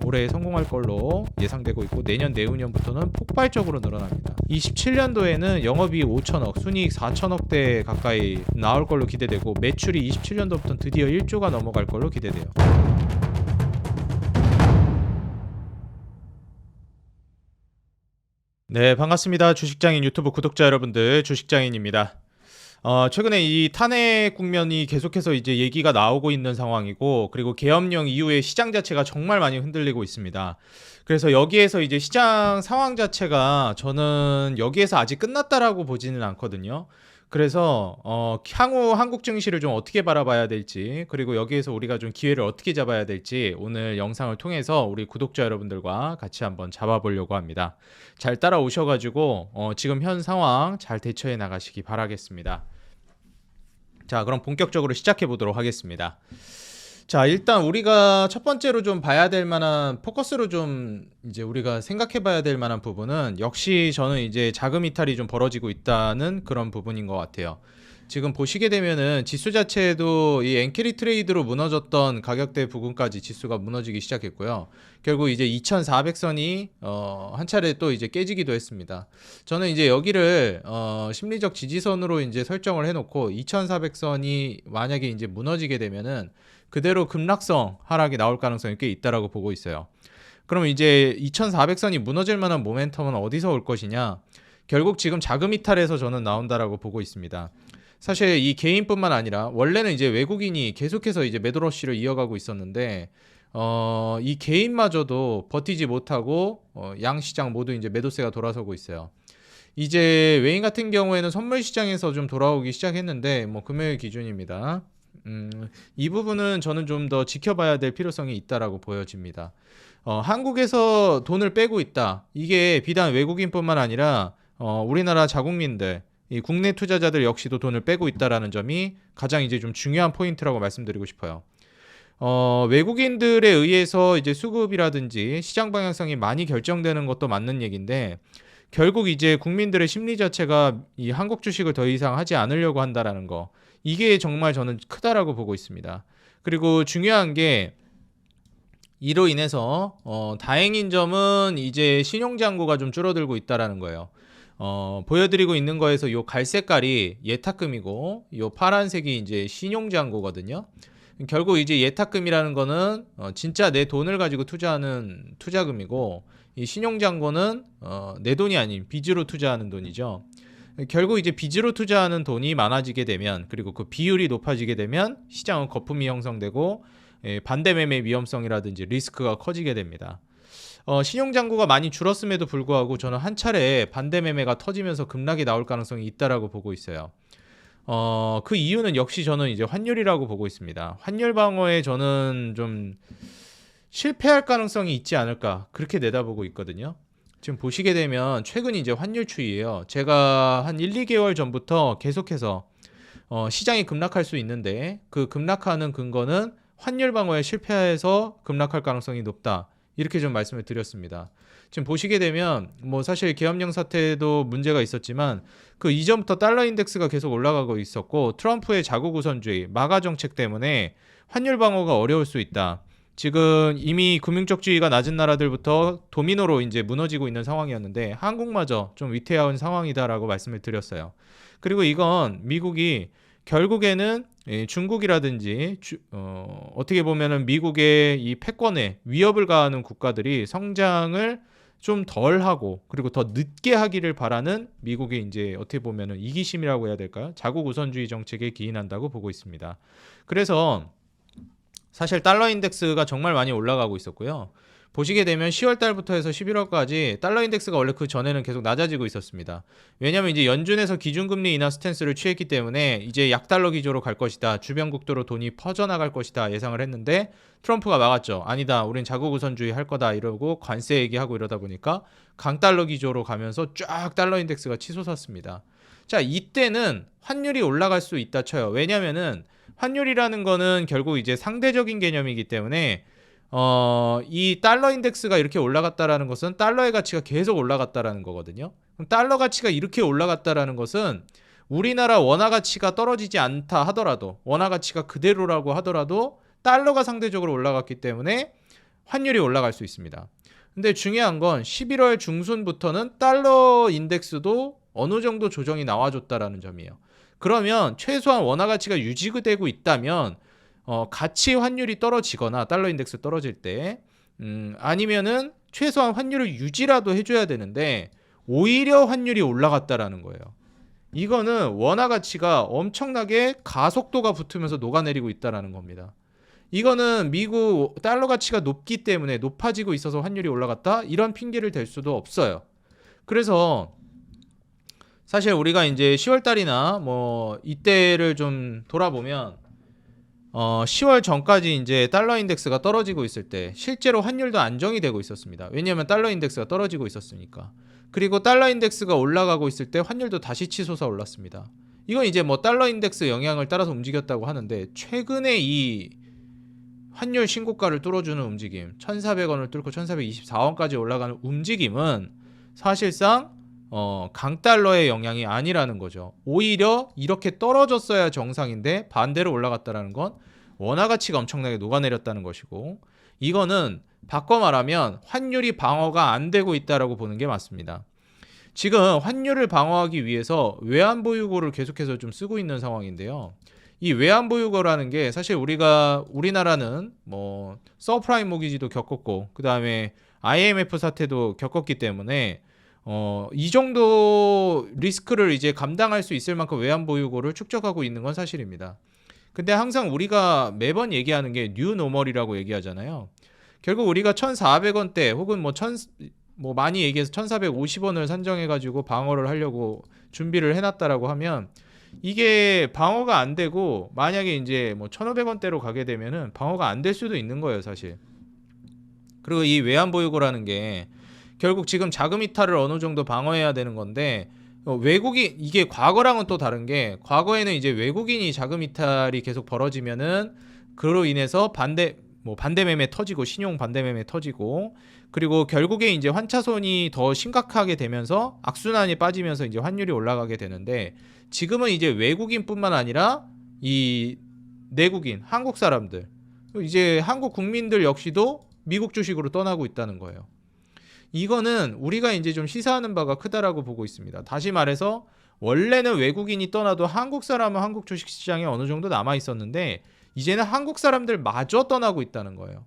올해 성공할 걸로 예상되고 있고 내년 내후년부터는 폭발적으로 늘어납니다. 27년도에는 영업이익 5천억, 순이익 4천억대 가까이 나올 걸로 기대되고 매출이 27년도부터는 드디어 1조가 넘어갈 걸로 기대돼요. 네, 반갑습니다. 주식장인 유튜브 구독자 여러분들, 주식장인입니다. 최근에 이 탄핵 국면이 계속해서 이제 얘기가 나오고 있는 상황이고, 그리고 계엄령 이후에 시장 자체가 정말 많이 흔들리고 있습니다. 그래서 여기에서 이제 시장 상황 자체가 저는 여기에서 아직 끝났다라고 보지는 않거든요. 그래서 향후 한국 증시를 좀 어떻게 바라봐야 될지, 그리고 여기에서 우리가 좀 기회를 어떻게 잡아야 될지 오늘 영상을 통해서 우리 구독자 여러분들과 같이 한번 잡아보려고 합니다. 잘 따라오셔가지고 지금 현 상황 잘 대처해 나가시기 바라겠습니다. 자, 그럼 본격적으로 시작해 보도록 하겠습니다. 자, 일단 우리가 첫 번째로 좀 봐야 될 만한, 포커스로 좀 이제 우리가 생각해 봐야 될 만한 부분은 역시 저는 이제 자금 이탈이 좀 벌어지고 있다는 그런 부분인 것 같아요. 지금 보시게 되면은 지수 자체도 이 엔캐리 트레이드로 무너졌던 가격대 부근까지 지수가 무너지기 시작했고요. 결국 이제 2400선이 한 차례 또 이제 깨지기도 했습니다. 저는 이제 여기를 심리적 지지선으로 이제 설정을 해놓고 2400선이 만약에 이제 무너지게 되면은 그대로 급락성 하락이 나올 가능성이 꽤 있다라고 보고 있어요. 그럼 이제 2400선이 무너질 만한 모멘텀은 어디서 올 것이냐? 결국 지금 자금 이탈에서 저는 나온다라고 보고 있습니다. 사실 이 개인뿐만 아니라 원래는 이제 외국인이 계속해서 이제 매도러쉬를 이어가고 있었는데 이 개인마저도 버티지 못하고 양 시장 모두 이제 매도세가 돌아서고 있어요. 이제 외인 같은 경우에는 선물 시장에서 좀 돌아오기 시작했는데 뭐 금요일 기준입니다. 이 부분은 저는 좀 더 지켜봐야 될 필요성이 있다라고 보여집니다. 한국에서 돈을 빼고 있다. 이게 비단 외국인뿐만 아니라 우리나라 자국민들, 이 국내 투자자들 역시도 돈을 빼고 있다라는 점이 가장 이제 좀 중요한 포인트라고 말씀드리고 싶어요. 외국인들에 의해서 이제 수급이라든지 시장 방향성이 많이 결정되는 것도 맞는 얘기인데 결국 이제 국민들의 심리 자체가 이 한국 주식을 더 이상 하지 않으려고 한다라는 거. 이게 정말 저는 크다라고 보고 있습니다. 그리고 중요한 게 이로 인해서 다행인 점은 이제 신용잔고가 좀 줄어들고 있다라는 거예요. 보여드리고 있는 거에서 요 갈색깔이 예탁금이고 요 파란색이 이제 신용잔고거든요. 결국 이제 예탁금이라는 거는 진짜 내 돈을 가지고 투자하는 투자금이고 이 신용잔고는 내 돈이 아닌 빚으로 투자하는 돈이죠. 결국 이제 빚으로 투자하는 돈이 많아지게 되면 그리고 그 비율이 높아지게 되면 시장은 거품이 형성되고 반대 매매 위험성이라든지 리스크가 커지게 됩니다. 신용잔고가 많이 줄었음에도 불구하고 저는 한 차례 반대 매매가 터지면서 급락이 나올 가능성이 있다라고 보고 있어요. 그 이유는 역시 저는 이제 환율이라고 보고 있습니다. 환율 방어에 저는 좀 실패할 가능성이 있지 않을까 그렇게 내다보고 있거든요. 지금 보시게 되면 최근 이제 환율 추이예요. 제가 한 1, 2개월 전부터 계속해서 시장이 급락할 수 있는데 그 급락하는 근거는 환율 방어에 실패해서 급락할 가능성이 높다. 이렇게 좀 말씀을 드렸습니다. 지금 보시게 되면 뭐 사실 계엄령 사태도 문제가 있었지만 그 이전부터 달러 인덱스가 계속 올라가고 있었고 트럼프의 자국 우선주의, 마가 정책 때문에 환율 방어가 어려울 수 있다. 지금 이미 금융적지위가 낮은 나라들부터 도미노로 이제 무너지고 있는 상황이었는데 한국마저 좀 위태로운 상황이다라고 말씀을 드렸어요. 그리고 이건 미국이 결국에는 중국이라든지 어떻게 보면은 미국의 이 패권에 위협을 가하는 국가들이 성장을 좀 덜 하고 그리고 더 늦게 하기를 바라는 미국의 이제 어떻게 보면은 이기심이라고 해야 될까요? 자국 우선주의 정책에 기인한다고 보고 있습니다. 그래서 사실 달러 인덱스가 정말 많이 올라가고 있었고요. 보시게 되면 10월 달부터 해서 11월까지 달러 인덱스가 원래 그 전에는 계속 낮아지고 있었습니다. 왜냐하면 이제 연준에서 기준금리 인하 스탠스를 취했기 때문에 이제 약달러 기조로 갈 것이다. 주변국도로 돈이 퍼져나갈 것이다 예상을 했는데 트럼프가 막았죠. 아니다. 우린 자국 우선주의 할 거다 이러고 관세 얘기하고 이러다 보니까 강달러 기조로 가면서 쫙 달러 인덱스가 치솟았습니다. 자, 이때는 환율이 올라갈 수 있다 쳐요. 왜냐면은 환율이라는 거는 결국 이제 상대적인 개념이기 때문에 이 달러 인덱스가 이렇게 올라갔다라는 것은 달러의 가치가 계속 올라갔다라는 거거든요. 그럼 달러 가치가 이렇게 올라갔다라는 것은 우리나라 원화 가치가 떨어지지 않다 하더라도 원화 가치가 그대로라고 하더라도 달러가 상대적으로 올라갔기 때문에 환율이 올라갈 수 있습니다. 근데 중요한 건 11월 중순부터는 달러 인덱스도 어느 정도 조정이 나와줬다라는 점이에요. 그러면 최소한 원화 가치가 유지되고 있다면 가치 환율이 떨어지거나 달러 인덱스 떨어질 때 아니면은 최소한 환율을 유지라도 해줘야 되는데 오히려 환율이 올라갔다라는 거예요. 이거는 원화 가치가 엄청나게 가속도가 붙으면서 녹아내리고 있다라는 겁니다. 이거는 미국 달러 가치가 높기 때문에 높아지고 있어서 환율이 올라갔다 이런 핑계를 댈 수도 없어요. 그래서 사실 우리가 이제 10월 달이나 뭐 이때를 좀 돌아보면 10월 전까지 이제 달러 인덱스가 떨어지고 있을 때 실제로 환율도 안정이 되고 있었습니다. 왜냐하면 달러 인덱스가 떨어지고 있었으니까. 그리고 달러 인덱스가 올라가고 있을 때 환율도 다시 치솟아 올랐습니다. 이건 이제 뭐 달러 인덱스 영향을 따라서 움직였다고 하는데 최근에 이 환율 신고가를 뚫어주는 움직임 1,400원을 뚫고 1,424원까지 올라가는 움직임은 사실상 강달러의 영향이 아니라는 거죠. 오히려 이렇게 떨어졌어야 정상인데 반대로 올라갔다라는 건 원화 가치가 엄청나게 녹아내렸다는 것이고 이거는 바꿔 말하면 환율이 방어가 안 되고 있다라고 보는 게 맞습니다. 지금 환율을 방어하기 위해서 외환보유고를 계속해서 좀 쓰고 있는 상황인데요. 이 외환보유고라는 게 사실 우리나라는 뭐 서프라임 모기지도 겪었고 그 다음에 IMF 사태도 겪었기 때문에 이 정도 리스크를 이제 감당할 수 있을 만큼 외환보유고를 축적하고 있는 건 사실입니다. 근데 항상 우리가 매번 얘기하는 게 뉴노멀이라고 얘기하잖아요. 결국 우리가 1,400원대 혹은 뭐 많이 얘기해서 1,450원을 산정해가지고 방어를 하려고 준비를 해놨다라고 하면 이게 방어가 안 되고 만약에 이제 뭐 1,500원대로 가게 되면은 방어가 안 될 수도 있는 거예요, 사실. 그리고 이 외환보유고라는 게 결국 지금 자금 이탈을 어느 정도 방어해야 되는 건데 이게 과거랑은 또 다른 게 과거에는 이제 외국인이 자금 이탈이 계속 벌어지면은 그로 인해서 반대 매매 터지고 신용 반대 매매 터지고 그리고 결국에 이제 환차손이 더 심각하게 되면서 악순환이 빠지면서 이제 환율이 올라가게 되는데 지금은 이제 외국인뿐만 아니라 이 내국인 한국 사람들 이제 한국 국민들 역시도 미국 주식으로 떠나고 있다는 거예요. 이거는 우리가 이제 좀 시사하는 바가 크다라고 보고 있습니다. 다시 말해서 원래는 외국인이 떠나도 한국 사람은 한국 주식시장에 어느 정도 남아 있었는데 이제는 한국 사람들 마저 떠나고 있다는 거예요.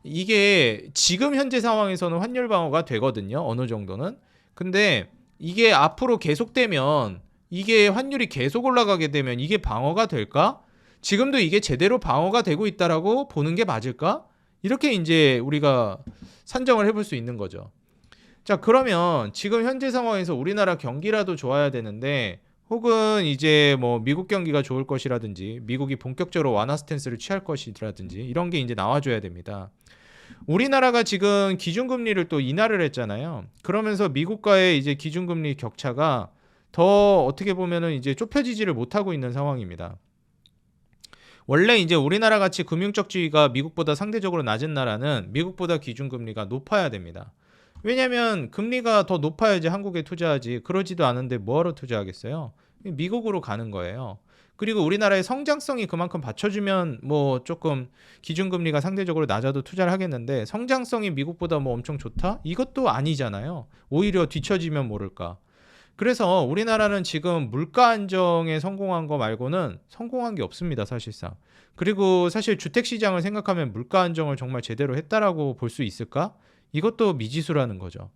이게 지금 현재 상황에서는 환율 방어가 되거든요. 어느 정도는. 근데 이게 앞으로 계속되면 이게 환율이 계속 올라가게 되면 이게 방어가 될까? 지금도 이게 제대로 방어가 되고 있다라고 보는 게 맞을까? 이렇게 이제 우리가 산정을 해볼 수 있는 거죠. 자, 그러면 지금 현재 상황에서 우리나라 경기라도 좋아야 되는데 혹은 이제 뭐 미국 경기가 좋을 것이라든지 미국이 본격적으로 완화 스탠스를 취할 것이라든지 이런 게 이제 나와줘야 됩니다. 우리나라가 지금 기준금리를 또 인하를 했잖아요. 그러면서 미국과의 이제 기준금리 격차가 더 어떻게 보면은 이제 좁혀지지를 못하고 있는 상황입니다. 원래 이제 우리나라 같이 금융적 지위가 미국보다 상대적으로 낮은 나라는 미국보다 기준금리가 높아야 됩니다. 왜냐하면 금리가 더 높아야지 한국에 투자하지 그러지도 않은데 뭐하러 투자하겠어요? 미국으로 가는 거예요. 그리고 우리나라의 성장성이 그만큼 받쳐주면 뭐 조금 기준금리가 상대적으로 낮아도 투자를 하겠는데 성장성이 미국보다 뭐 엄청 좋다? 이것도 아니잖아요. 오히려 뒤처지면 모를까. 그래서 우리나라는 지금 물가 안정에 성공한 거 말고는 성공한 게 없습니다, 사실상. 그리고 사실 주택시장을 생각하면 물가 안정을 정말 제대로 했다라고 볼 수 있을까? 이것도 미지수라는 거죠.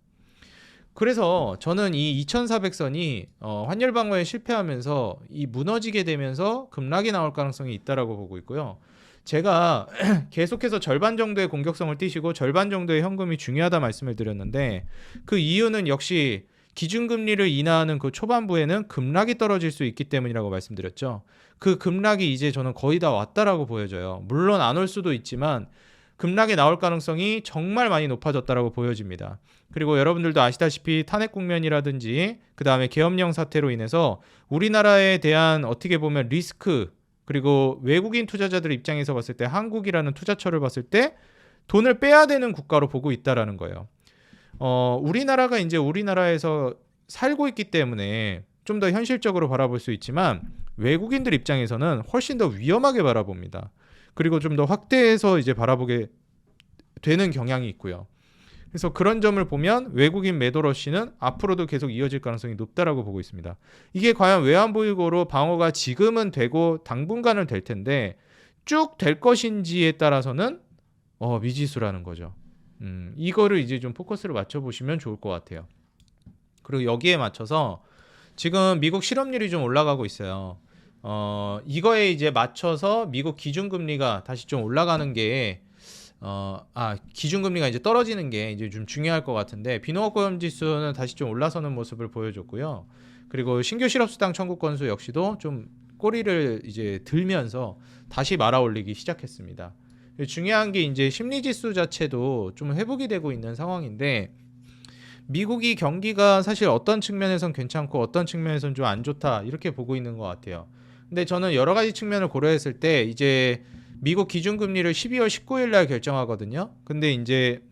그래서 저는 이 2400선이 환율 방어에 실패하면서 이 무너지게 되면서 급락이 나올 가능성이 있다라고 보고 있고요. 제가 계속해서 절반 정도의 공격성을 띄시고 절반 정도의 현금이 중요하다 말씀을 드렸는데 그 이유는 역시 기준금리를 인하하는 그 초반부에는 급락이 떨어질 수 있기 때문이라고 말씀드렸죠. 그 급락이 이제 저는 거의 다 왔다라고 보여져요. 물론 안 올 수도 있지만 급락이 나올 가능성이 정말 많이 높아졌다라고 보여집니다. 그리고 여러분들도 아시다시피 탄핵 국면이라든지 그 다음에 계엄령 사태로 인해서 우리나라에 대한 어떻게 보면 리스크 그리고 외국인 투자자들 입장에서 봤을 때 한국이라는 투자처를 봤을 때 돈을 빼야 되는 국가로 보고 있다라는 거예요. 우리나라가 이제 우리나라에서 살고 있기 때문에 좀 더 현실적으로 바라볼 수 있지만 외국인들 입장에서는 훨씬 더 위험하게 바라봅니다. 그리고 좀 더 확대해서 이제 바라보게 되는 경향이 있고요. 그래서 그런 점을 보면 외국인 매도 러시는 앞으로도 계속 이어질 가능성이 높다라고 보고 있습니다. 이게 과연 외환보유고로 방어가 지금은 되고 당분간은 될 텐데 쭉 될 것인지에 따라서는 미지수라는 거죠. 이거를 이제 좀 포커스를 맞춰보시면 좋을 것 같아요. 그리고 여기에 맞춰서 지금 미국 실업률이 좀 올라가고 있어요. 이거에 이제 맞춰서 미국 기준금리가 다시 좀 올라가는 게 기준금리가 이제 떨어지는 게 이제 좀 중요할 것 같은데 비농업고용 지수는 다시 좀 올라서는 모습을 보여줬고요. 그리고 신규 실업수당 청구 건수 역시도 좀 꼬리를 이제 들면서 다시 말아올리기 시작했습니다. 중요한 게 이제 심리지수 자체도 좀 회복이 되고 있는 상황인데 미국이 경기가 사실 어떤 측면에선 괜찮고 어떤 측면에선 좀 안 좋다 이렇게 보고 있는 것 같아요. 근데 저는 여러 가지 측면을 고려했을 때 이제 미국 기준금리를 12월 19일 날 결정하거든요. 근데 이제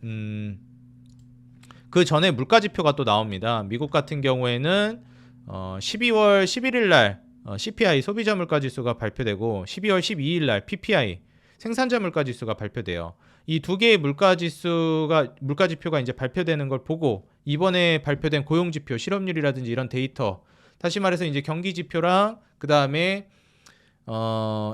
그 전에 물가지표가 또 나옵니다. 미국 같은 경우에는 12월 11일 날 CPI 소비자 물가지수가 발표되고 12월 12일 날 PPI 생산자 물가지수가 발표돼요. 이 두 개의 물가지표가 이제 발표되는 걸 보고 이번에 발표된 고용지표, 실업률이라든지 이런 데이터, 다시 말해서 이제 경기지표랑 그 다음에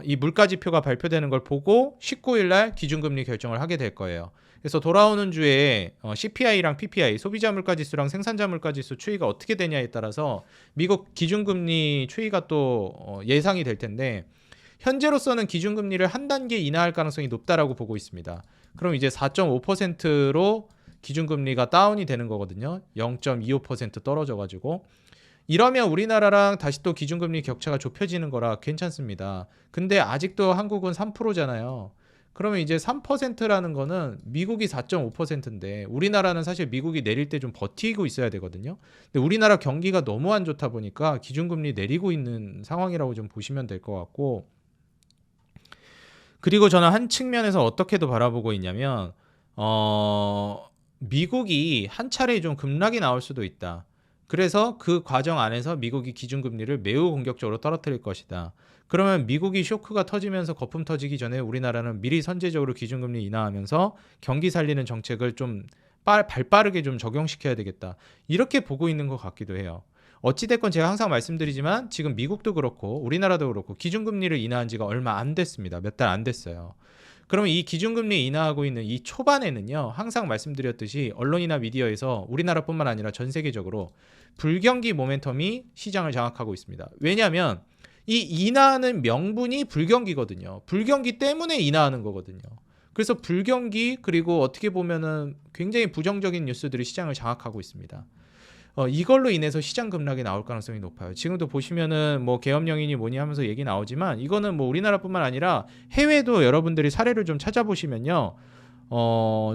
이 물가지표가 발표되는 걸 보고 19일 날 기준금리 결정을 하게 될 거예요. 그래서 돌아오는 주에 CPI랑 PPI, 소비자 물가지수랑 생산자 물가지수 추이가 어떻게 되냐에 따라서 미국 기준금리 추이가 또 예상이 될 텐데 현재로서는 기준금리를 한 단계 인하할 가능성이 높다라고 보고 있습니다. 그럼 이제 4.5%로 기준금리가 다운이 되는 거거든요. 0.25% 떨어져가지고 이러면 우리나라랑 다시 또 기준금리 격차가 좁혀지는 거라 괜찮습니다. 근데 아직도 한국은 3%잖아요. 그러면 이제 3%라는 거는 미국이 4.5%인데 우리나라는 사실 미국이 내릴 때 좀 버티고 있어야 되거든요. 근데 우리나라 경기가 너무 안 좋다 보니까 기준금리 내리고 있는 상황이라고 좀 보시면 될 것 같고, 그리고 저는 한 측면에서 어떻게도 바라보고 있냐면 미국이 한 차례 좀 급락이 나올 수도 있다. 그래서 그 과정 안에서 미국이 기준금리를 매우 공격적으로 떨어뜨릴 것이다. 그러면 미국이 쇼크가 터지면서 거품 터지기 전에 우리나라는 미리 선제적으로 기준금리 인하하면서 경기 살리는 정책을 좀 발빠르게 좀 적용시켜야 되겠다. 이렇게 보고 있는 것 같기도 해요. 어찌됐건 제가 항상 말씀드리지만 지금 미국도 그렇고 우리나라도 그렇고 기준금리를 인하한 지가 얼마 안 됐습니다. 몇 달 안 됐어요. 그러면 이 기준금리 인하하고 있는 이 초반에는요, 항상 말씀드렸듯이 언론이나 미디어에서 우리나라뿐만 아니라 전 세계적으로 불경기 모멘텀이 시장을 장악하고 있습니다. 왜냐하면 이 인하하는 명분이 불경기거든요. 불경기 때문에 인하하는 거거든요. 그래서 불경기 그리고 어떻게 보면은 굉장히 부정적인 뉴스들이 시장을 장악하고 있습니다. 이걸로 인해서 시장 급락이 나올 가능성이 높아요. 지금도 보시면은 뭐 계엄령이니 뭐니 하면서 얘기 나오지만 이거는 뭐 우리나라뿐만 아니라 해외도 여러분들이 사례를 좀 찾아보시면요.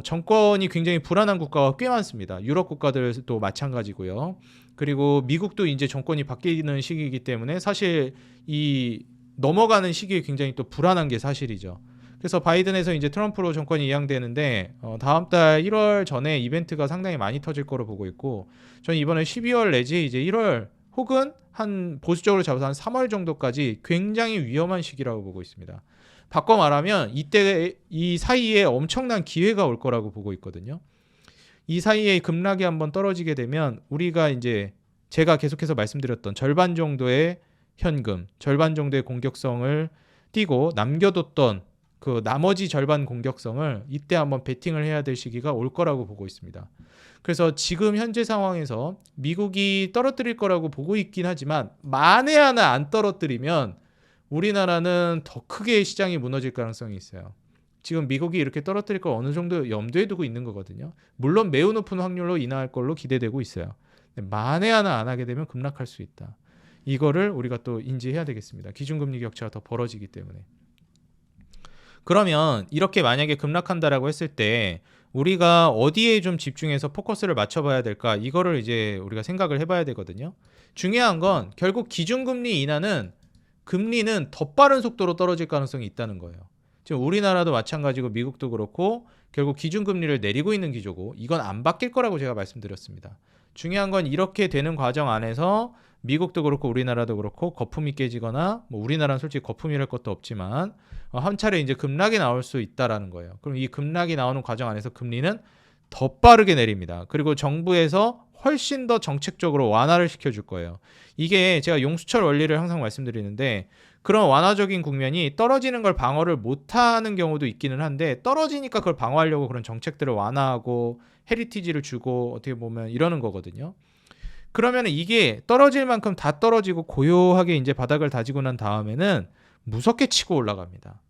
정권이 굉장히 불안한 국가가 꽤 많습니다. 유럽 국가들도 마찬가지고요. 그리고 미국도 이제 정권이 바뀌는 시기이기 때문에 사실 이 넘어가는 시기에 굉장히 또 불안한 게 사실이죠. 그래서 바이든에서 이제 트럼프로 정권이 이양되는데 다음 달 1월 전에 이벤트가 상당히 많이 터질 거로 보고 있고, 저는 이번에 12월 내지 이제 1월 혹은 한 보수적으로 잡아서 한 3월 정도까지 굉장히 위험한 시기라고 보고 있습니다. 바꿔 말하면 이때 이 사이에 엄청난 기회가 올 거라고 보고 있거든요. 이 사이에 급락이 한번 떨어지게 되면 우리가 이제 제가 계속해서 말씀드렸던 절반 정도의 현금, 절반 정도의 공격성을 띄고 남겨뒀던 그 나머지 절반 공격성을 이때 한번 베팅을 해야 될 시기가 올 거라고 보고 있습니다. 그래서 지금 현재 상황에서 미국이 떨어뜨릴 거라고 보고 있긴 하지만 만에 하나 안 떨어뜨리면 우리나라는 더 크게 시장이 무너질 가능성이 있어요. 지금 미국이 이렇게 떨어뜨릴 걸 어느 정도 염두에 두고 있는 거거든요. 물론 매우 높은 확률로 인하할 걸로 기대되고 있어요. 만에 하나 안 하게 되면 급락할 수 있다. 이거를 우리가 또 인지해야 되겠습니다. 기준금리 격차가 더 벌어지기 때문에. 그러면 이렇게 만약에 급락한다라고 했을 때 우리가 어디에 좀 집중해서 포커스를 맞춰봐야 될까? 이거를 이제 우리가 생각을 해봐야 되거든요. 중요한 건 결국 기준금리 인하는 금리는 더 빠른 속도로 떨어질 가능성이 있다는 거예요. 지금 우리나라도 마찬가지고 미국도 그렇고 결국 기준금리를 내리고 있는 기조고 이건 안 바뀔 거라고 제가 말씀드렸습니다. 중요한 건 이렇게 되는 과정 안에서 미국도 그렇고 우리나라도 그렇고 거품이 깨지거나 뭐 우리나라는 솔직히 거품이랄 것도 없지만 한 차례 이제 급락이 나올 수 있다라는 거예요. 그럼 이 급락이 나오는 과정 안에서 금리는 더 빠르게 내립니다. 그리고 정부에서 훨씬 더 정책적으로 완화를 시켜줄 거예요. 이게 제가 용수철 원리를 항상 말씀드리는데 그런 완화적인 국면이 떨어지는 걸 방어를 못하는 경우도 있기는 한데 떨어지니까 그걸 방어하려고 그런 정책들을 완화하고 헤리티지를 주고 어떻게 보면 이러는 거거든요. 그러면 이게 떨어질 만큼 다 떨어지고 고요하게 이제 바닥을 다지고 난 다음에는 무섭게 치고 올라갑니다.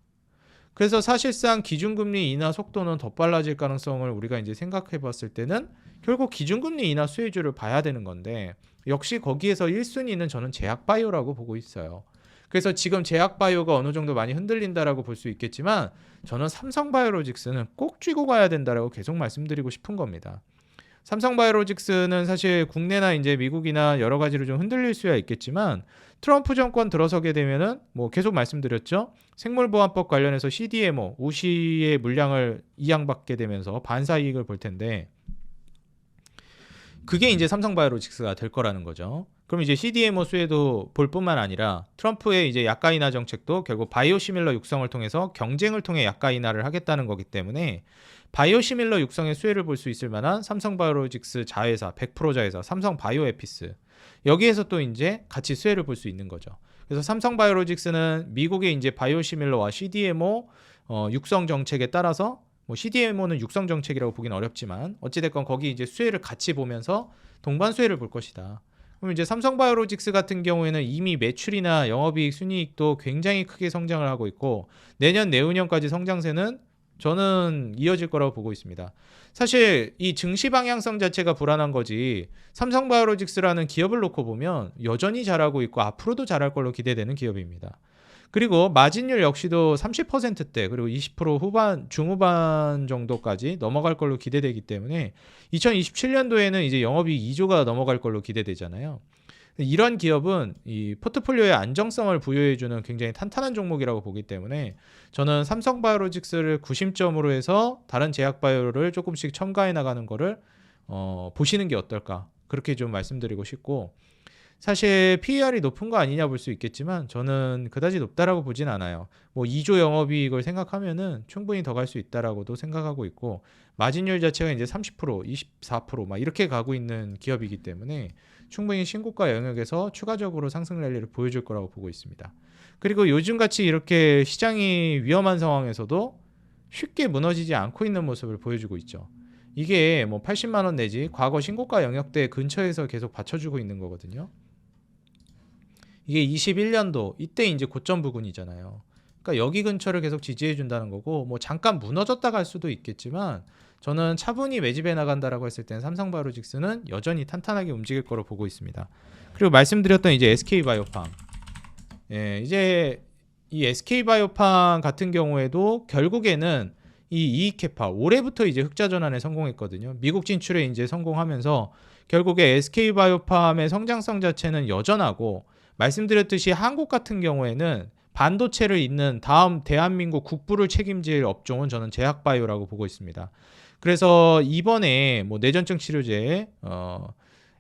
그래서 사실상 기준금리 인하 속도는 더 빨라질 가능성을 우리가 이제 생각해 봤을 때는 결국 기준금리 인하 수혜주를 봐야 되는 건데 역시 거기에서 1순위는 저는 제약바이오라고 보고 있어요. 그래서 지금 제약바이오가 어느 정도 많이 흔들린다라고 볼 수 있겠지만 저는 삼성바이오로직스는 꼭 쥐고 가야 된다라고 계속 말씀드리고 싶은 겁니다. 삼성바이오로직스는 사실 국내나 이제 미국이나 여러 가지로 좀 흔들릴 수야 있겠지만 트럼프 정권 들어서게 되면은 뭐 계속 말씀드렸죠. 생물보안법 관련해서 CDMO 우시의 물량을 이양받게 되면서 반사 이익을 볼 텐데 그게 이제 삼성바이오로직스가 될 거라는 거죠. 그럼 이제 CDMO 수혜도 볼 뿐만 아니라 트럼프의 이제 약가 인하 정책도 결국 바이오시밀러 육성을 통해서 경쟁을 통해 약가 인하를 하겠다는 거기 때문에 바이오시밀러 육성의 수혜를 볼 수 있을 만한 삼성바이오로직스 자회사 100% 자회사 삼성바이오에피스 여기에서 또 이제 같이 수혜를 볼 수 있는 거죠. 그래서 삼성바이오로직스는 미국의 이제 바이오시밀러와 CDMO 육성 정책에 따라서 뭐 CDMO는 육성 정책이라고 보기는 어렵지만 어찌됐건 거기 이제 수혜를 같이 보면서 동반 수혜를 볼 것이다. 그럼 이제 삼성바이오로직스 같은 경우에는 이미 매출이나 영업이익, 순이익도 굉장히 크게 성장을 하고 있고 내년, 내후년까지 성장세는 저는 이어질 거라고 보고 있습니다. 사실 이 증시 방향성 자체가 불안한 거지 삼성바이오로직스라는 기업을 놓고 보면 여전히 잘하고 있고 앞으로도 잘할 걸로 기대되는 기업입니다. 그리고 마진율 역시도 30%대 그리고 20% 후반 중후반 정도까지 넘어갈 걸로 기대되기 때문에 2027년도에는 이제 영업이익 2조가 넘어갈 걸로 기대되잖아요. 이런 기업은 이 포트폴리오의 안정성을 부여해주는 굉장히 탄탄한 종목이라고 보기 때문에 저는 삼성바이오로직스를 구심점으로 해서 다른 제약바이오를 조금씩 첨가해 나가는 거를 보시는 게 어떨까 그렇게 좀 말씀드리고 싶고 사실 PER이 높은 거 아니냐 볼 수 있겠지만 저는 그다지 높다라고 보진 않아요. 뭐 2조 영업이익을 생각하면은 충분히 더 갈 수 있다라고도 생각하고 있고 마진율 자체가 이제 30%, 24%막 이렇게 가고 있는 기업이기 때문에 충분히 신고가 영역에서 추가적으로 상승 랠리를 보여줄 거라고 보고 있습니다. 그리고 요즘같이 이렇게 시장이 위험한 상황에서도 쉽게 무너지지 않고 있는 모습을 보여주고 있죠. 이게 뭐 80만 원 내지 과거 신고가 영역대 근처에서 계속 받쳐주고 있는 거거든요. 이게 21년도 이때 이제 고점 부근이잖아요. 그러니까 여기 근처를 계속 지지해 준다는 거고 뭐 잠깐 무너졌다 갈 수도 있겠지만 저는 차분히 매집해 나간다라고 했을 때는 삼성바이오로직스는 여전히 탄탄하게 움직일 거로 보고 있습니다. 그리고 말씀드렸던 이제 SK바이오팜 예, 이제 이 SK바이오팜 같은 경우에도 결국에는 이 이익 캐파 올해부터 이제 흑자 전환에 성공했거든요. 미국 진출에 이제 성공하면서 결국에 SK바이오팜의 성장성 자체는 여전하고 말씀드렸듯이 한국 같은 경우에는 반도체를 잇는 다음 대한민국 국부를 책임질 업종은 저는 제약바이오라고 보고 있습니다. 그래서 이번에 뭐 뇌전증 치료제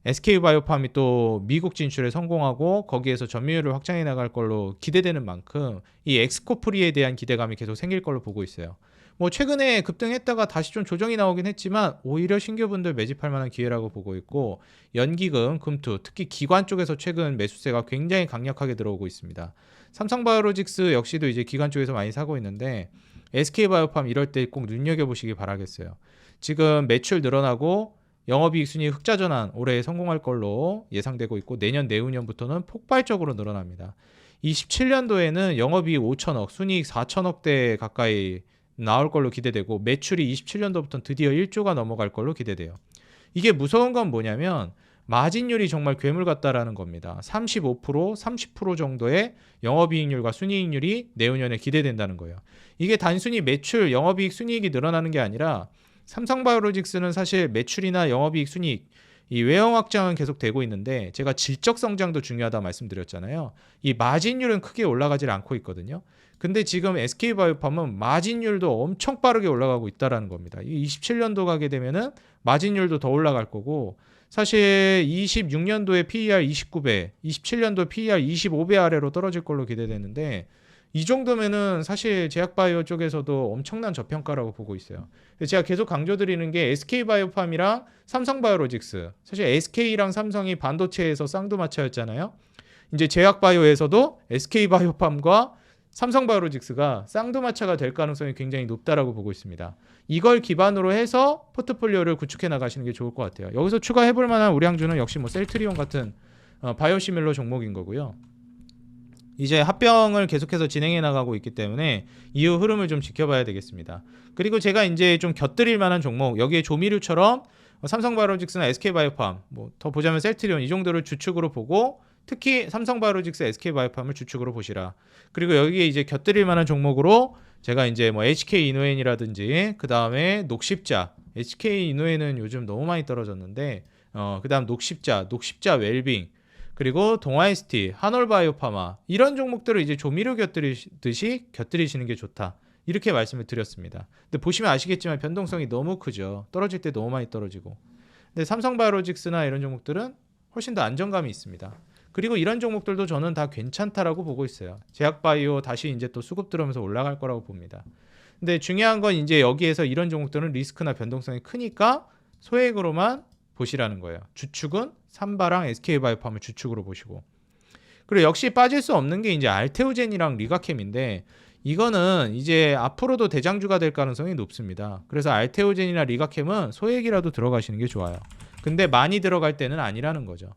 SK바이오팜이 또 미국 진출에 성공하고 거기에서 점유율을 확장해 나갈 걸로 기대되는 만큼 이 엑스코프리에 대한 기대감이 계속 생길 걸로 보고 있어요. 뭐 최근에 급등했다가 다시 좀 조정이 나오긴 했지만 오히려 신규분들 매집할 만한 기회라고 보고 있고 연기금, 금투, 특히 기관 쪽에서 최근 매수세가 굉장히 강력하게 들어오고 있습니다. 삼성바이오로직스 역시도 이제 기관 쪽에서 많이 사고 있는데 SK바이오팜 이럴 때 꼭 눈여겨보시기 바라겠어요. 지금 매출 늘어나고 영업이익 순위 흑자 전환 올해 성공할 걸로 예상되고 있고 내년 내후년부터는 폭발적으로 늘어납니다. 27년도에는 영업이익 5천억, 순이익 4천억대 가까이 나올 걸로 기대되고 매출이 27년도부터 드디어 1조가 넘어갈 걸로 기대돼요. 이게 무서운 건 뭐냐면 마진율이 정말 괴물 같다라는 겁니다. 35%, 30% 정도의 영업이익률과 순이익률이 내후년에 기대된다는 거예요. 이게 단순히 매출, 영업이익, 순이익이 늘어나는 게 아니라 삼성바이오로직스는 사실 매출이나 영업이익, 순이익 이 외형 확장은 계속 되고 있는데 제가 질적 성장도 중요하다고 말씀드렸잖아요. 이 마진율은 크게 올라가질 않고 있거든요. 근데 지금 SK바이오팜은 마진율도 엄청 빠르게 올라가고 있다라는 겁니다. 이 27년도 가게 되면은 마진율도 더 올라갈 거고, 사실 26년도에 PER 29배, 27년도 PER 25배 아래로 떨어질 걸로 기대되는데, 이 정도면은 사실 제약바이오 쪽에서도 엄청난 저평가라고 보고 있어요. 제가 계속 강조드리는 게 SK바이오팜이랑 삼성바이오로직스, 사실 SK랑 삼성이 반도체에서 쌍두마차였잖아요. 이제 제약바이오에서도 SK바이오팜과 삼성바이오로직스가 쌍두마차가 될 가능성이 굉장히 높다라고 보고 있습니다. 이걸 기반으로 해서 포트폴리오를 구축해 나가시는 게 좋을 것 같아요. 여기서 추가해볼 만한 우량주는 역시 뭐 셀트리온 같은 바이오시밀러 종목인 거고요. 이제 합병을 계속해서 진행해 나가고 있기 때문에 이후 흐름을 좀 지켜봐야 되겠습니다. 그리고 제가 이제 좀 곁들일 만한 종목, 여기에 조미료처럼 삼성바이오로직스나 SK바이오팜, 뭐 더 보자면 셀트리온, 이 정도를 주축으로 보고 특히 삼성바이오로직스, SK바이오팜을 주축으로 보시라. 그리고 여기에 이제 곁들일 만한 종목으로 제가 이제 뭐 HK이노엔이라든지 그 다음에 녹십자, HK이노엔은 요즘 너무 많이 떨어졌는데 그 다음 녹십자 웰빙, 그리고 동아ST, 한올바이오파마, 이런 종목들을 이제 조미료 곁들이듯이 곁들이시는 게 좋다, 이렇게 말씀을 드렸습니다. 근데 보시면 아시겠지만 변동성이 너무 크죠. 떨어질 때 너무 많이 떨어지고. 근데 삼성바이오로직스나 이런 종목들은 훨씬 더 안정감이 있습니다. 그리고 이런 종목들도 저는 다 괜찮다라고 보고 있어요. 제약바이오 다시 이제 또 수급 들어오면서 올라갈 거라고 봅니다. 근데 중요한 건 이제 여기에서 이런 종목들은 리스크나 변동성이 크니까 소액으로만 보시라는 거예요. 주축은 삼바랑 SK바이오팜을 주축으로 보시고. 그리고 역시 빠질 수 없는 게 이제 알테오젠이랑 리가캠인데, 이거는 이제 앞으로도 대장주가 될 가능성이 높습니다. 그래서 알테오젠이나 리가캠은 소액이라도 들어가시는 게 좋아요. 근데 많이 들어갈 때는 아니라는 거죠.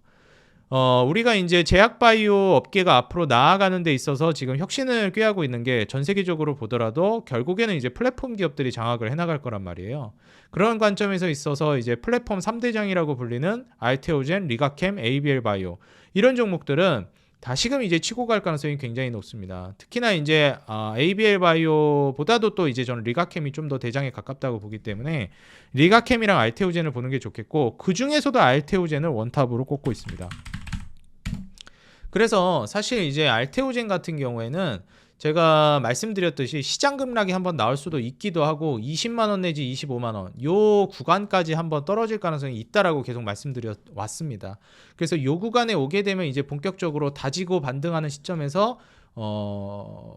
우리가 이제 제약바이오 업계가 앞으로 나아가는 데 있어서 지금 혁신을 꾀하고 있는 게 전 세계적으로 보더라도 결국에는 이제 플랫폼 기업들이 장악을 해나갈 거란 말이에요. 그런 관점에서 있어서 이제 플랫폼 3대장이라고 불리는 알테오젠, 리가캠, ABL 바이오, 이런 종목들은 다시금 이제 치고 갈 가능성이 굉장히 높습니다. 특히나 이제 ABL 바이오보다도 또 이제 저는 리가캠이 좀 더 대장에 가깝다고 보기 때문에 리가캠이랑 알테오젠을 보는 게 좋겠고, 그 중에서도 알테오젠을 원탑으로 꼽고 있습니다. 그래서 사실 이제 알테오젠 같은 경우에는 제가 말씀드렸듯이 시장 급락이 한번 나올 수도 있기도 하고 20만 원 내지 25만 원 요 구간까지 한번 떨어질 가능성이 있다라고 계속 말씀드려 왔습니다. 그래서 요 구간에 오게 되면 이제 본격적으로 다지고 반등하는 시점에서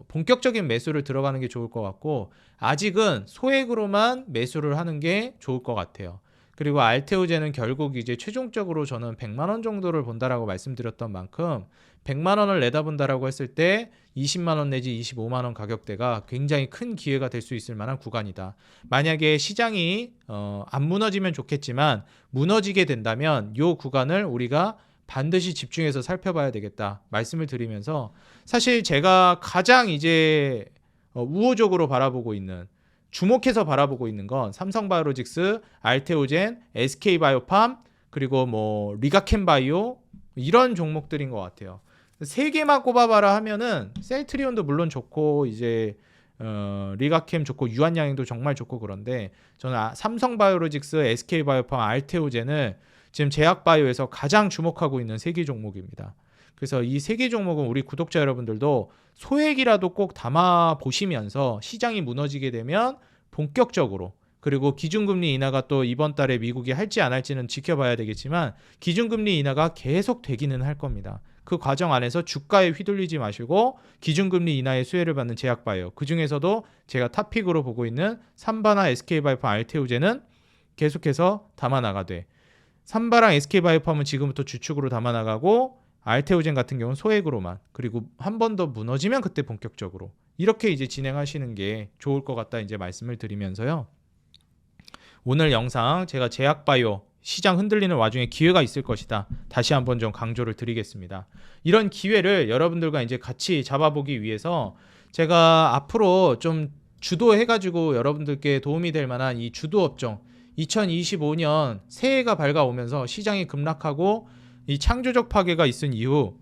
본격적인 매수를 들어가는 게 좋을 것 같고, 아직은 소액으로만 매수를 하는 게 좋을 것 같아요. 그리고 알테오젠은 결국 이제 최종적으로 저는 100만 원 정도를 본다라고 말씀드렸던 만큼 100만 원을 내다본다라고 했을 때 20만 원 내지 25만 원 가격대가 굉장히 큰 기회가 될 수 있을 만한 구간이다. 만약에 시장이 안 무너지면 좋겠지만 무너지게 된다면 이 구간을 우리가 반드시 집중해서 살펴봐야 되겠다 말씀을 드리면서, 사실 제가 가장 이제 우호적으로 바라보고 있는, 주목해서 바라보고 있는 건 삼성바이오로직스, 알테오젠, SK바이오팜, 그리고 뭐 리가캠바이오, 이런 종목들인 것 같아요. 세 개만 꼽아봐라 하면은 셀트리온도 물론 좋고 이제 리가캠 좋고 유한양행도 정말 좋고, 그런데 저는 삼성바이오로직스, SK바이오팜, 알테오젠을 지금 제약바이오에서 가장 주목하고 있는 세 개 종목입니다. 그래서 이 세 개 종목은 우리 구독자 여러분들도 소액이라도 꼭 담아 보시면서 시장이 무너지게 되면 본격적으로, 그리고 기준금리 인하가 또 이번 달에 미국이 할지 안 할지는 지켜봐야 되겠지만 기준금리 인하가 계속 되기는 할 겁니다. 그 과정 안에서 주가에 휘둘리지 마시고 기준금리 인하의 수혜를 받는 제약바이오, 그 중에서도 제가 탑픽으로 보고 있는 삼바나 SK바이오팜, 알테오젠은 계속해서 담아나가되, 삼바랑 SK바이오팜은 지금부터 주축으로 담아나가고 알테오젠 같은 경우는 소액으로만, 그리고 한 번 더 무너지면 그때 본격적으로, 이렇게 이제 진행하시는 게 좋을 것 같다 이제 말씀을 드리면서요. 오늘 영상 제가 제약바이오 시장 흔들리는 와중에 기회가 있을 것이다, 다시 한번 좀 강조를 드리겠습니다. 이런 기회를 여러분들과 이제 같이 잡아보기 위해서 제가 앞으로 좀 주도해가지고 여러분들께 도움이 될 만한 이 주도 업종, 2025년 새해가 밝아오면서 시장이 급락하고 이 창조적 파괴가 있은 이후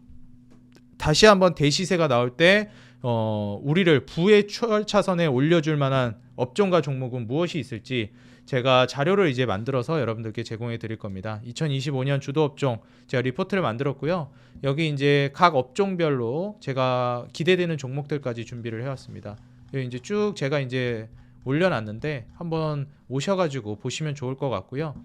다시 한번 대시세가 나올 때 우리를 부의 추월차선에 올려줄 만한 업종과 종목은 무엇이 있을지 제가 자료를 이제 만들어서 여러분들께 제공해 드릴 겁니다. 2025년 주도 업종 제가 리포트를 만들었고요. 여기 이제 각 업종별로 제가 기대되는 종목들까지 준비를 해왔습니다. 여기 이제 쭉 제가 이제 올려놨는데 한번 오셔가지고 보시면 좋을 것 같고요.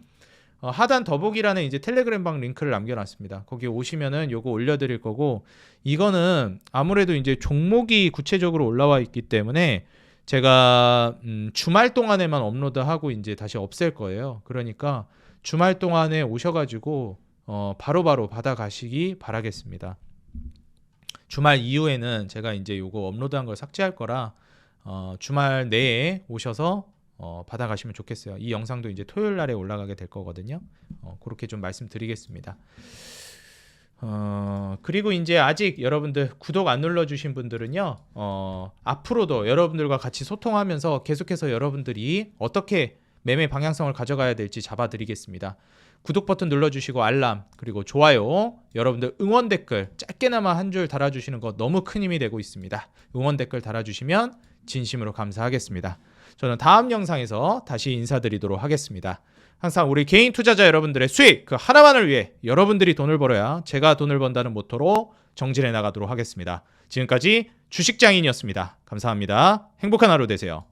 하단 더보기란에 이제 텔레그램방 링크를 남겨놨습니다. 거기 오시면은 요거 올려드릴 거고, 이거는 아무래도 이제 종목이 구체적으로 올라와 있기 때문에 제가 주말 동안에만 업로드하고 이제 다시 없앨 거예요. 그러니까 주말 동안에 오셔가지고 바로바로 받아가시기 바라겠습니다. 주말 이후에는 제가 이제 요거 업로드한 걸 삭제할 거라 주말 내에 오셔서 받아가시면 좋겠어요. 이 영상도 이제 토요일 날에 올라가게 될 거거든요. 그렇게 좀 말씀드리겠습니다. 그리고 이제 아직 여러분들 구독 안 눌러주신 분들은요, 앞으로도 여러분들과 같이 소통하면서 계속해서 여러분들이 어떻게 매매 방향성을 가져가야 될지 잡아드리겠습니다. 구독 버튼 눌러주시고 알람, 그리고 좋아요, 여러분들 응원 댓글 짧게나마 한 줄 달아주시는 거 너무 큰 힘이 되고 있습니다. 응원 댓글 달아주시면 진심으로 감사하겠습니다. 저는 다음 영상에서 다시 인사드리도록 하겠습니다. 항상 우리 개인 투자자 여러분들의 수익 그 하나만을 위해 여러분들이 돈을 벌어야 제가 돈을 번다는 모토로 정진해 나가도록 하겠습니다. 지금까지 주식장인이었습니다. 감사합니다. 행복한 하루 되세요.